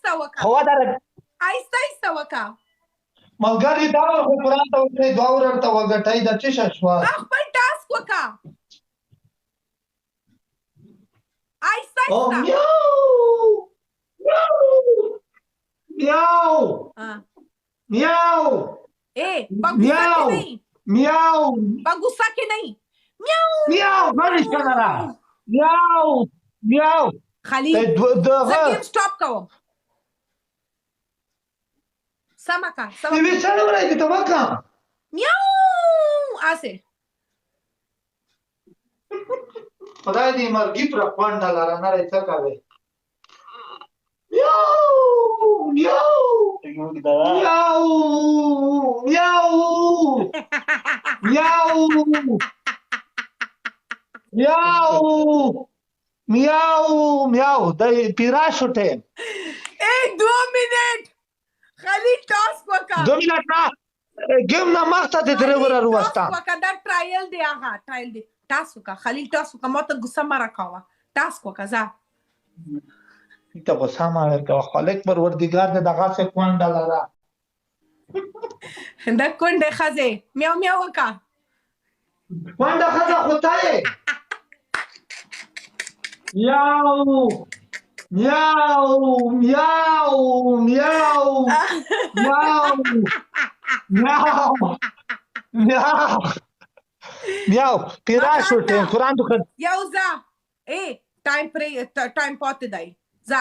آیسته وکړه خو ودرېږه آیسته وکړه ملګري دا خو قرآن ته ورته دعا ورته وګټئ دا څه شوه خپل ټاسک وکړه آیسته او آیسته میاو میاو ए बगुसा के नहीं میاو बगुसा के नहीं म्याऊ میاو غلی شه نه میاو میاو خلیل زګیم سټاپ کوم سمکا یوه څنګه ورای ته وکا میاو اسه خدای دې مرګي پر پانډا لاره نه راځه کاوه میاو میاو میاو میاو میاو میاو میاو میاو د پیراشو ټیم 2 منټ خلیل ټاسک وکا 2 منټ نه ګیم نه مخته ته درې ور وروستا وکا دا ټرایل دی هغه ټرایل دی ټاسک وکا خلیل ټاسک وکا ماته غوسه مره کاوه ټاسک وکا ځه ته غوسه مره کاوه خالق پروردگار دې دغه څه کوانډه لاره دا کونډه خزه میاو میاو وکا کوانډه خزه خوتای میاو میاو میاو میاو میاو میاو میاو میاو پیراشو ټیم قرآن دخل یو ځه ټایم پاتې دی ځه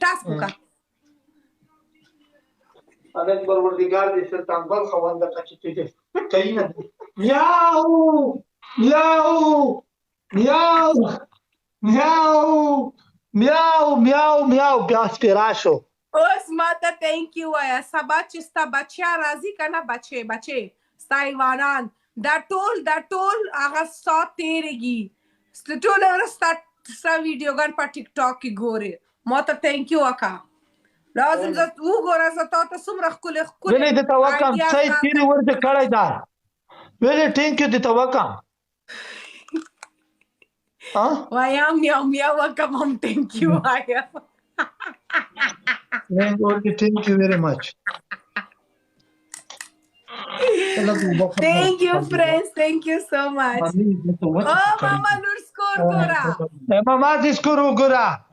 ټاسک وکا خالق پروردگار دې شیطان بل خوانده کچې دې کینه میاو میاو میاو میاو میاو میاو میاو بیا سپیراشو اوس ماته تhank you وایا سبا چې ستا بچیا راځي کنه بچي ستا ایوانان دا ټول هغه سات تیرېږي ټول ستا ویډیوګان په ټیک ټاک کې ګوري ماته thank you وکا لازم زه وګورم زه تاسو څومره ښکلې ولې د توکم څای تیرې ورته کړی دا ولې thank you د توکم وایم میاو میاو وکا مم thank you وایا Thank you very much. Thank you, friends. Thank you so much. Oh, Mama Nur score, Gora. Mama, score, Gora.